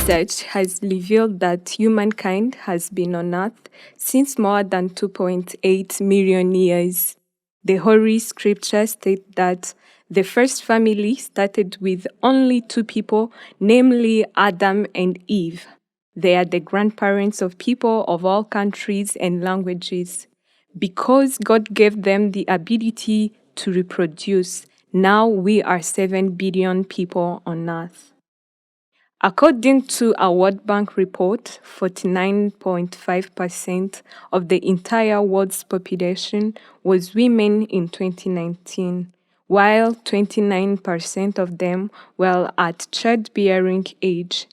Research has revealed that humankind has been on Earth since more than 2.8 million years. The Holy Scripture states that the first family started with only two people, namely Adam and Eve. They are the grandparents of people of all countries and languages. Because God gave them the ability to reproduce, now we are 7 billion people on Earth. According to a World Bank report, 49.5% of the entire world's population was women in 2019, while 29% of them were at childbearing age.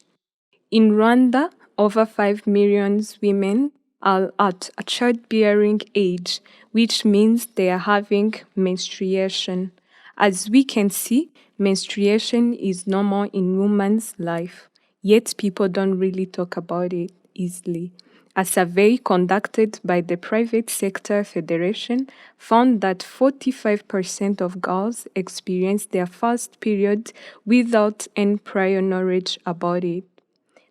In Rwanda, over 5 million women are at a childbearing age, which means they are having menstruation. As we can see, menstruation is normal in women's life, yet people don't really talk about it easily. A survey conducted by the Private Sector Federation found that 45% of girls experience their first period without any prior knowledge about it.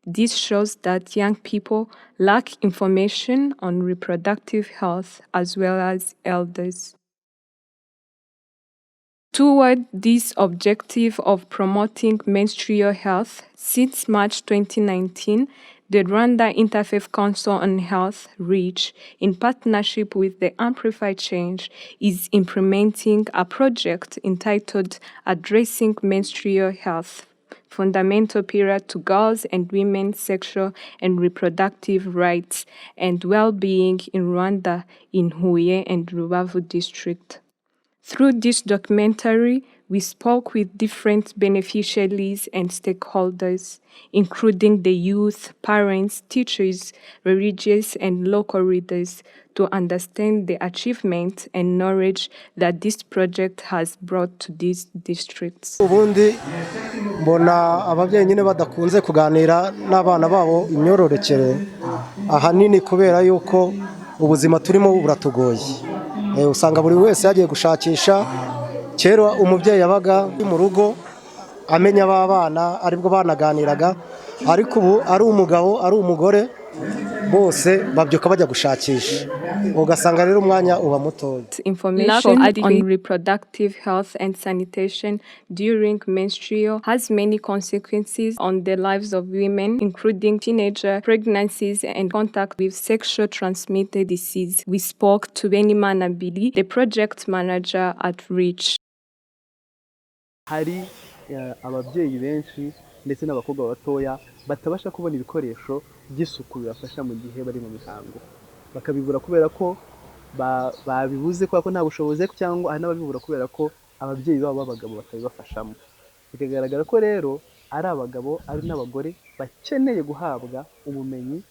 This shows that young people lack information on reproductive health as well as elders. Toward this objective of promoting menstrual health, since March 2019, the Rwanda Interfaith Council on Health, REACH, in partnership with the Amplifychange, is implementing a project entitled Addressing Menstrual Health, fundamental pillar to girls' and women's sexual and reproductive rights and well-being in Rwanda in Huye and Rubavu district. Through this documentary, we spoke with different beneficiaries and stakeholders, including the youth, parents, teachers, religious and local leaders, to understand the achievements and knowledge that this project has brought to these districts. Ubundi mbona ababyeyi nyine badakunze kuganira n'abana babo imyororokere ahanini kubera yuko ubuzima turimo buratugoye. Usanga buri wese yagiye gushakisha, kera umubyeyi yabaga mu rugo amenya abana aribwo banaganiraga, ariko ubu ari umugabo ari umugore bose babyuka bajya gushakisha, ugasanga rero umwanya uba mutoya. Information on reproductive health and sanitation during menstrual has many consequences on the lives of women, including teenager pregnancies and contact with sexual transmitted disease. We spoke to Benimana Billy, the project manager at REACH. Hari ababyeyi benshi ndetse n'abakobwa batoya batabasha kubona ibikoresho by'isuku bibafasha mu gihe bari mu mihango, bakabibura kubera ko babibuze kubera ko nta bushobozi cyangwa hari n'ababibura kubera ko ababyeyi babo b'abagabo batabibafashamo. Bikagaragara ko rero ari abagabo ari n'abagore bakeneye guhabwa ubumenyi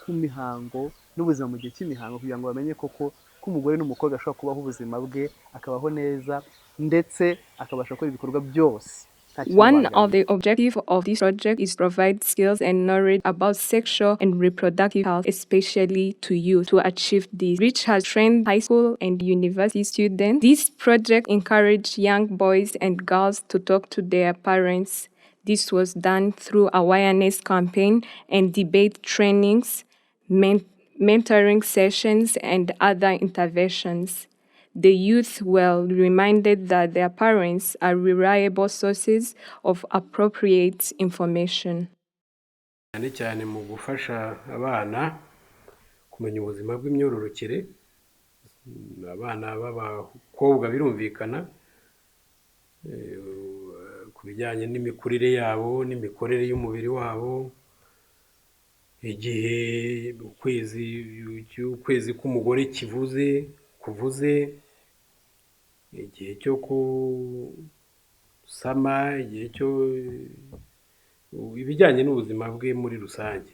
ku mihango n'ubuzima mu gihe cy'imihango, kugira ngo bamenye koko ko umugore n'umukobwa ashobora kubaho ubuzima bwe akabaho neza ndetse akabasha gukora ibikorwa byose. One of the objectives of this project is to provide skills and knowledge about sexual and reproductive health, especially to youth. To achieve this, REACH has trained high school and university students. This project encouraged young boys and girls to talk to their parents. This was done through awareness campaign and debate trainings, mentoring sessions, and other interventions. The youth were reminded that their parents are reliable sources of appropriate information. cyane mu gufasha abana kumenya ubuzima bw'imyororokere, abana b'abakobwa birumvikana ku bijyanye n'imikurire yabo n'imikorere y'umubiri wabo, igihe ukwezi k'umugore kuvuze, igihe cyo kusama, igihe cyo ibijyanye n'ubuzima bwe muri rusange.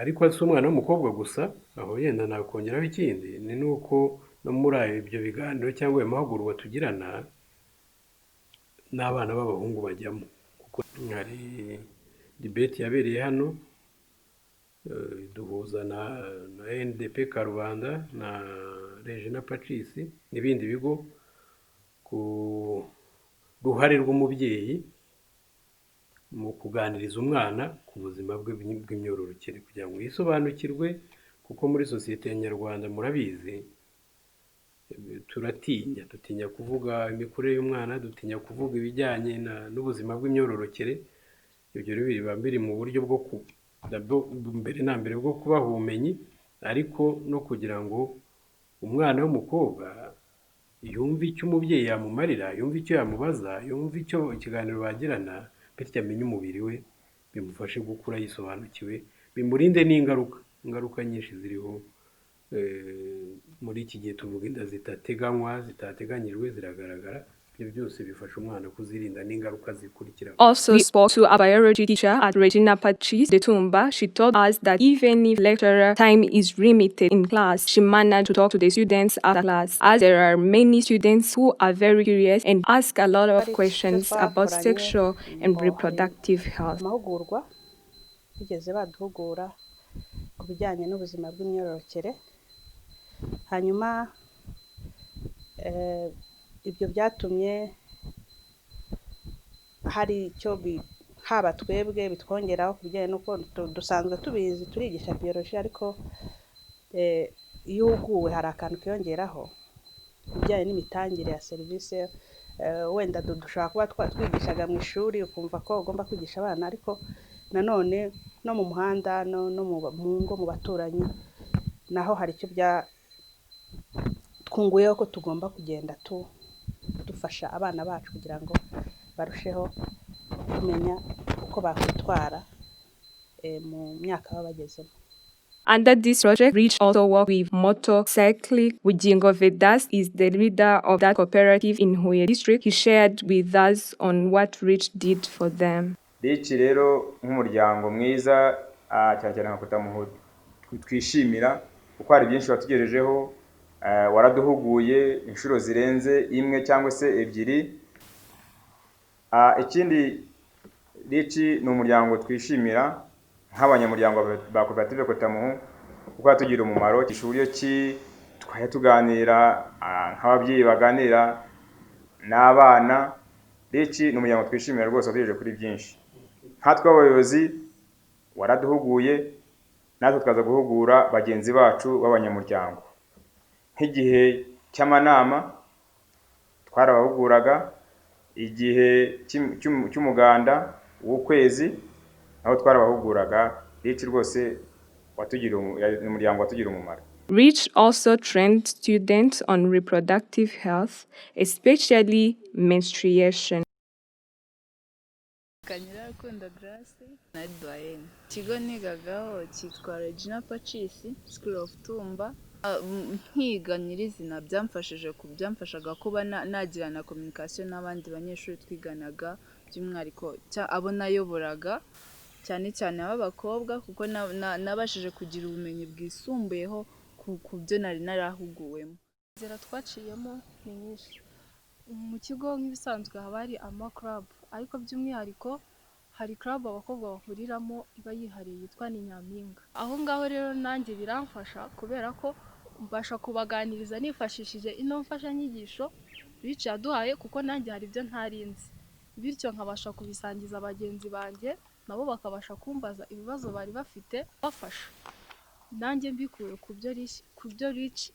Ariko si umwana w'umukobwa gusa, aho yenda nakongeraho ikindi ni nuko no muri ibyo biganiro cyangwa amahugurwa tugirana n'abana b'abahungu bajyamo, kuko hari debate yabereye hano duhuza na NDP Karubanda na Regina Patrice n'ibindi bigo ku ruhare rw'umubyeyi mu kuganiriza umwana ku buzima bwe bw'imyororokere kugira ngo yisobanukirwe, kuko muri sosiyete nyarwanda murabizi dutinya kuvuga imikurire y'umwana, dutinya kuvuga ibijyanye n'ubuzima bw'imyororokere. Ibyo rero biba biri mu buryo bwo mbere na mbere bwo kubaha ubumenyi, ariko no kugira ngo umwana w'umukobwa yumve icyo umubyeyi yamumarira, yumve icyo yamubaza, yumve icyo ikiganiro bagirana, bityo amenye umubiri we, bimufashe gukura yisobanukiwe, bimurinde ingaruka nyinshi ziriho muri iki gihe. Tuvuga inda zitateganyijwe ziragaragara. Ibyo byose bifasha umwana kuzirinda n'ingaruka zikurikira. Also spoke to a biology teacher at Regina Patrice de Tumba. She told us that even if lecturer time is limited in class, she managed to talk to the students after class, as there are many students who are very curious and ask a lot of questions about sexual and reproductive health. Amahugurwa bigeze baduhugura ku bijyanye n'ubuzima bw'imyororokere, hanyuma ibyo byatumye hari icyo haba twebwe bitwongeraho ku bijyanye n'uko dusanzwe tubizi, turigisha biology, ariko iyo uhuguwe hari akantu kiyongeraho bijyanye n'imitangire ya serivisi. Wenda dushobora kuba twigishaga mu ishuri ukumva ko ugomba kwigisha abana, ariko nanone no mu muhanda no mu ngo mu baturanyi naho hari icyo twunguyeho ko tugomba kugenda dufasha abana bacu kugira ngo barusheho kumenya uko bakwitwara mu myaka baba bagezemo. Under this project, Rich also worked with motorcycling. Bugingo Vedas is the leader of that cooperative in Huye district. He shared with us on what Rich did for them. Rich rero nk'umuryango mwiza cyane cyane nka twishimira kuko hari byinshi watugejejeho. Waraduhuguye inshuro zirenze imwe cyangwa se ebyiri. Ikindi Rich ni umuryango twishimira nk'abanyamuryango ba koperative Kotamuhu kuko atugira umumaro. Ishuri ki twaye tuganira nk'ababyeyi baganira n'abana. Rich ni umuryango twishimira rwose, wadugejeje kuri byinshi. Nkatwe abayobozi waraduhuguye, natwe twaza guhugura bagenzi bacu b'abanyamuryango. Nk'igihe cy'amanama twarabahuguraga, igihe cy'umuganda w'ukwezi naho twarabahuguraga. Rich rwose umuryango watugira umumaro. Rich also trained students on reproductive health, especially menstruation. Kanyirarukundo Grace na Edwayne. Ikigo nigagaho cyitwa Regina Patrice School of Tumba. Nkiga nyirizina byamfashaga kuba nagirana communication n'abandi banyeshuri twiganaga, by'umwihariko abo nayoboraga cyane cyane ab'abakobwa, kuko nabashije kugira ubumenyi bwisumbuyeho ku byo nari narahuguwemo. Inzira twaciyemo ni nyinshi. Mu kigo nk'ibisanzwe haba hari club, ariko by'umwihariko hari club abakobwa bahuriramo iba yihariye yitwa ni Nyampinga. Aho ngaho rero nanjye biramfasha kubera ko mbasha kubaganiriza nifashishije ino mfashanyigisho Rich yaduhaye, kuko nanjye hari ibyo ntarinzi, bityo nkabasha kubisangiza bagenzi banjye, nabo bakabasha kumbaza ibibazo bari bafite, bafasha nanjye mbikuye ku byo Rich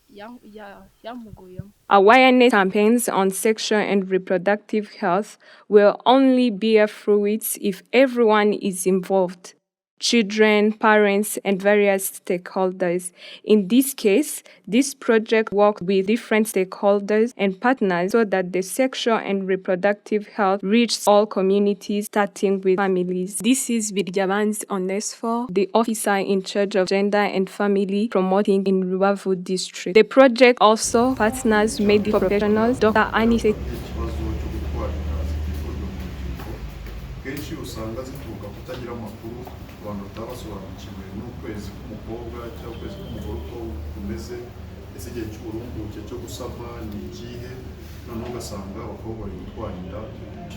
yampuguyemo. Awareness campaigns on sexual and reproductive health will only bear fruits if everyone is involved. Children, parents, and various stakeholders. In this case, this project worked with different stakeholders and partners so that the sexual and reproductive health reached all communities, starting with families. This is Vidyabanzi Onesphore, the officer in charge of gender and family promoting in Rubavu district. The project also partners medical professionals, Dr. Anise. Abantu batabasobanukiwe n'ukwezi k'umukobwa cyangwa ukwezi k'umugore uko kumeze, ese igihe cy'uburumbuke cyo gusama ni ikihe. Noneho ugasanga abakobwa bari gutwara inda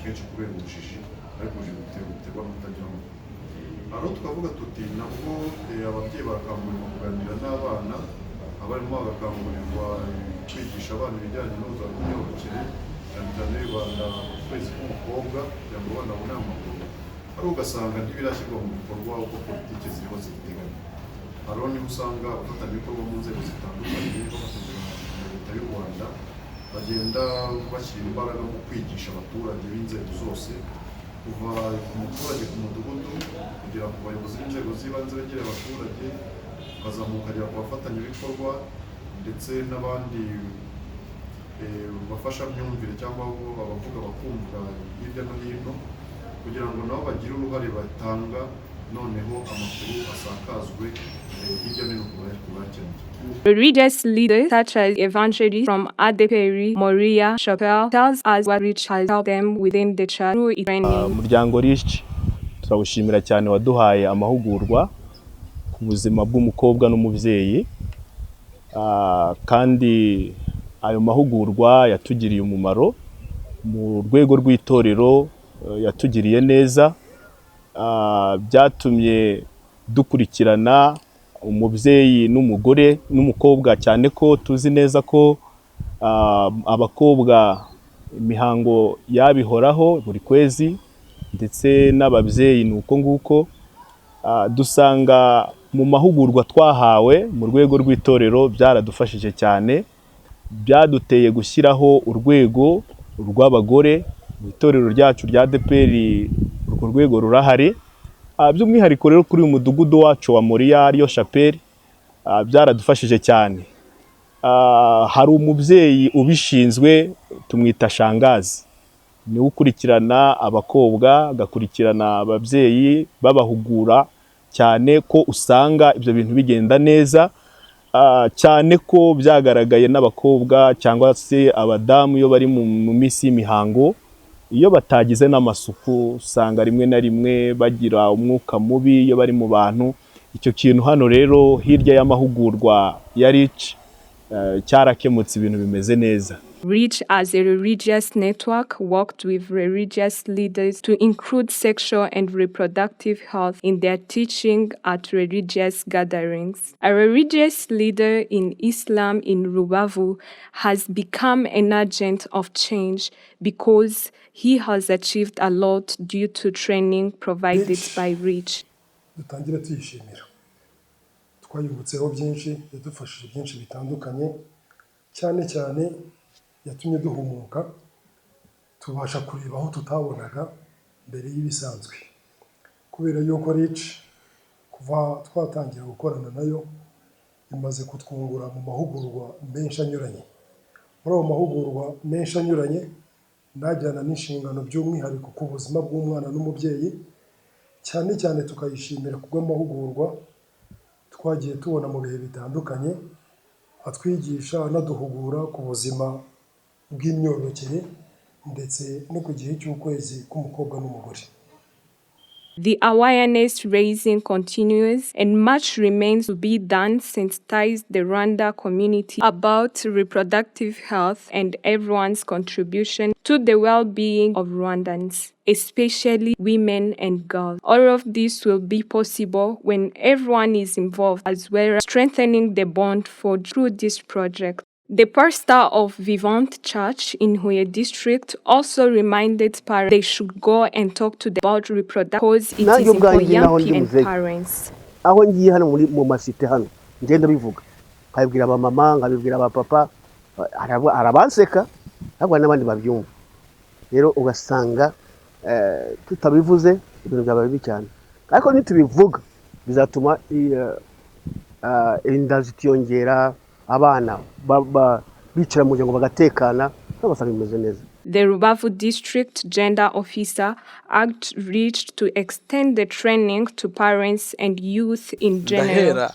kenshi kubera ubujiji, ariko ubujiji buterwa no kutagira amakuru. Aho tukavuga tuti nabwo ababyeyi barakangurirwa kuganira n'abana, abarimu bagakangurirwa kwigisha abana ibijyanye n'ubuzima bw'imyororokere, cyane cyane bibanda ku kwezi k'umukobwa kugira ngo abana babone amakuru. ariko ugasanga ntibirashyirwa mu bikorwa uko politiki ziriho zibiteganya. Hariho niba usanga abafatanyabikorwa mu nzego zitandukanye bafatanyije na leta y'u Rwanda bagenda bashyira imbaraga mu kwigisha abaturage b'inzego zose, kuva ku muturage ku mudugudu kugera ku bayobozi b'inzego z'ibanze begereye abaturage, ukazamuka ku bafatanyabikorwa ndetse n'abandi bafasha myumvire cyangwa abavuga bakumva hirya no hino, kugira ngo nabo bagire uruhare batanga, noneho amakuru asakazwe hirya no hino ku bakeneye. Religious leaders such as evangelists from ADPR, Moria, Chapel tells us what Rich has helped them within the church through its training. Umuryango Rich turawushimira cyane waduhaye amahugurwa ku buzima bw'umukobwa n'umubyeyi, kandi ayo mahugurwa yatugiriye umumaro mu rwego rw'itorero, yatugiriye neza, byatumye dukurikirana umubyeyi n'umugore n'umukobwa, cyane ko tuzi neza ko abakobwa imihango yabihoraho buri kwezi, ndetse n'ababyeyi nuko nguko. Dusanga mu mahugurwa twahawe mu rwego rw'itorero byaradufashije cyane, byaduteye gushyiraho urwego rw'abagore mu itorero ryacu rya ADPR. Urwo rwego rurahari, by'umwihariko rero kuri uyu mudugudu wacu wa Moria ariyo Chapel, byaradufashije cyane. Hari umubyeyi ubishinzwe tumwita shangazi, niwe ukurikirana abakobwa, agakurikirana ababyeyi babahugura, cyane ko usanga ibyo bintu bigenda neza, cyane ko byagaragaye n'abakobwa cyangwa se abadamu iyo bari mu minsi y'imihango, iyo batagize n'amasuku usanga rimwe na rimwe bagira umwuka mubi iyo bari mu bantu. Icyo kintu hano rero hirya y'amahugurwa ya Rich cyarakemutse, ibintu bimeze neza. Rich, as a religious network, worked with religious leaders to include sexual and reproductive health in their teaching at religious gatherings. A religious leader in Islam in Rubavu has become an agent of change because he has achieved a lot due to training provided by Rich. Dutangire tuyishimira, twayibutseho byinshi, yadufashije byinshi bitandukanye, cyane cyane yatumye duhumuka, tubasha kureba aho tutabonaga mbere y'ibisanzwe, kubera yuko Rich kuva twatangira gukorana nayo imaze kutwungura mu mahugurwa menshi anyuranye. Muri ayo mahugurwa menshi anyuranye najyana n'inshingano by'umwihariko ku buzima bw'umwana n'umubyeyi, cyane cyane tukayishimira kubw'amahugurwa twagiye tubona mu bihe bitandukanye, atwigisha anaduhugura ku buzima bw'imyororokere ndetse no ku gihe cy'ukwezi k'umukobwa n'umugore. The awareness raising continues and much remains to be done sensitize the Rwanda community about reproductive health and everyone's contribution to the well-being of Rwandans, especially women and girls. All of this will be possible when everyone is involved, as well as strengthening the bond forged through this project. The pastor of Vivant Church in Huye district also reminded parents they should go and talk to them about reproduction because it is for young people and parents. Aho ngiye hano mu masite hano ngenda bivuga, nkabibwira abamama, nkabibwira abapapa, arabanseka ntabwo n'abandi babyumva. Rero ugasanga tutabivuze ibintu byaba bibi cyane, ariko nitubivuga bizatuma inda zitiyongera, abana bicara mu muryango bagatekana, basanga bimeze neza. The Rubavu District Gender Officer urged Rich to extend the training to parents and youth in general. Ndahera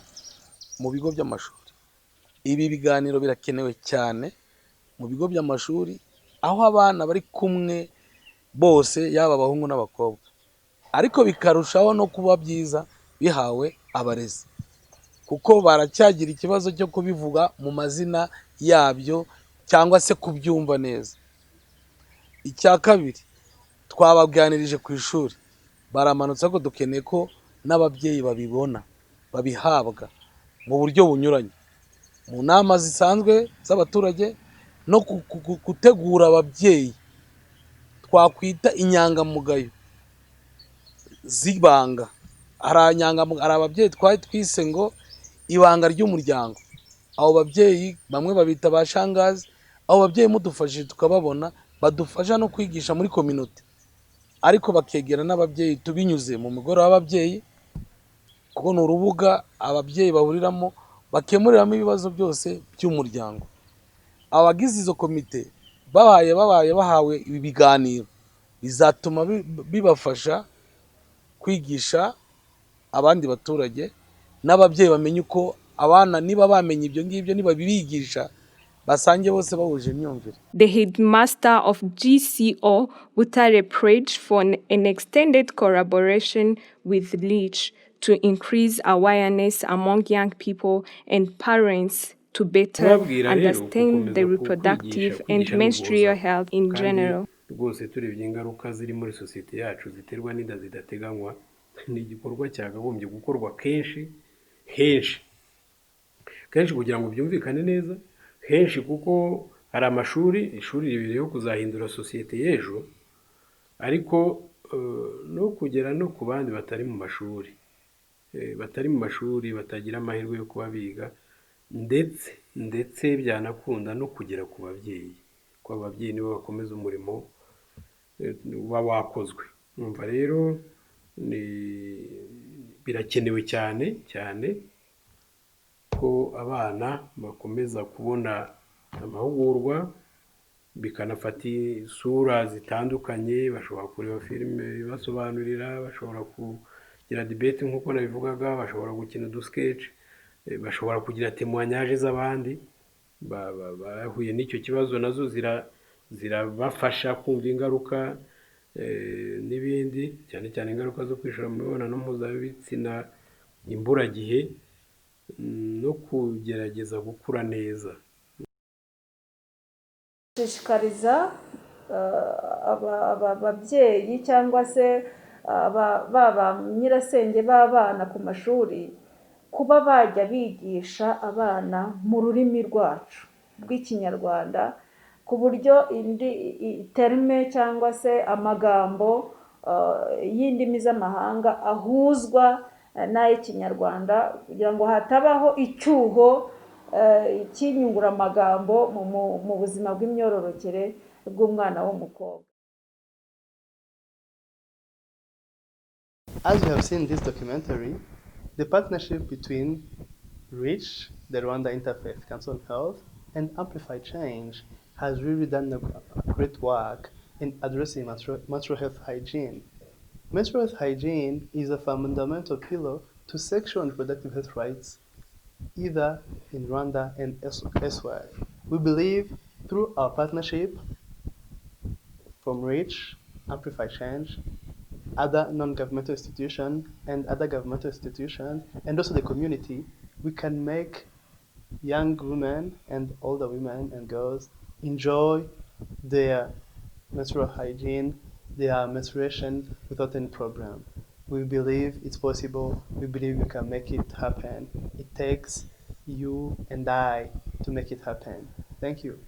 mu bigo by'amashuri. Ibi biganiro birakenewe cyane mu bigo by'amashuri, aho abana bari kumwe bose, yaba abahungu n'abakobwa, ariko bikarushaho no kuba byiza bihawe abarezi, kuko baracyagira ikibazo cyo kubivuga mu mazina yabyo cyangwa se kubyumva neza. Icya kabiri, twabaganirije ku ishuri, baramanutse ko dukeneye ko n'ababyeyi babibona, babihabwa mu buryo bunyuranye, mu nama zisanzwe z'abaturage no gutegura ababyeyi twakwita inyangamugayo, z'ibanga. Hari ababyeyi twari twise ngo ibanga ry'umuryango. Abo babyeyi bamwe babita ba shangazi, abo babyeyi mudufashije tukababona, badufasha no kwigisha muri community, ariko bakegera n'ababyeyi tubinyuze mu mugoroba w'ababyeyi, kuko ni urubuga ababyeyi bahuriramo bakemuriramo ibibazo byose by'umuryango. Abagize izo komite bahawe ibi biganiro bizatuma bibafasha kwigisha abandi baturage n'ababyeyi bamenye uko abana niba bamenye ibyo ngibyo, niba bibigisha basange bose bahuje imyumvire. The headmaster of GCO, Butare, prayed for an extended collaboration with Leach to increase awareness among young people and parents to better understand the reproductive and menstrual health in general. Rwose turebye ingaruka ziri muri sosiyete yacu ziterwa n'inda zidateganywa, ni igikorwa cyakagombye gukorwa kenshi kugira ngo byumvikane neza, henshi kuko hari ishuri ribereyeho kuzahindura sosiyete y'ejo, ariko no kugera no ku bandi batari mu mashuri batagira amahirwe yo kuba biga, ndetse byanakunda no kugera ku babyeyi, ko ababyeyi nibo bakomeza umurimo uba wakozwe. Numva rero birakenewe cyane ko abana bakomeza kubona amahugurwa, bikanafata isura zitandukanye, bashobora kureba filime basobanurira, bashobora kugira debate nk'uko nabivugaga, bashobora gukina udusketch, bashobora kugira témoignage z'abandi bahuye n'icyo kibazo, nazo zirabafasha kumva ingaruka n'ibindi, cyane ingaruka zo kwishora mu mibonano mpuzabitsina imburagihe, no kugerageza gukura neza. Dushishikariza ababyeyi cyangwa se baba nyirasenge b'abana ku mashuri kuba bajya bigisha abana mu rurimi rwacu rw'ikinyarwanda, ku buryo terme cyangwa se amagambo y'indimi z'amahanga ahuzwa n'ay'ikinyarwanda, kugira ngo hatabaho icyuho cy'inyunguramagambo mu buzima bw'imyororokere bw'umwana w'umukobwa. As we have seen this documentary, the partnership between REACH, the Rwanda Interfaith Council on Health, and Amplifychange has really done a great work in addressing menstrual health hygiene. Menstrual health hygiene is a fundamental pillar to sexual and reproductive health rights, either in Rwanda and elsewhere. We believe through our partnership from REACH, Amplifychange, other non-governmental institutions and other governmental institutions, and also the community, we can make young women and older women and girls enjoy their menstrual hygiene, their menstruation without any problem. We believe it's possible. We believe we can make it happen. It takes you and I to make it happen. Thank you.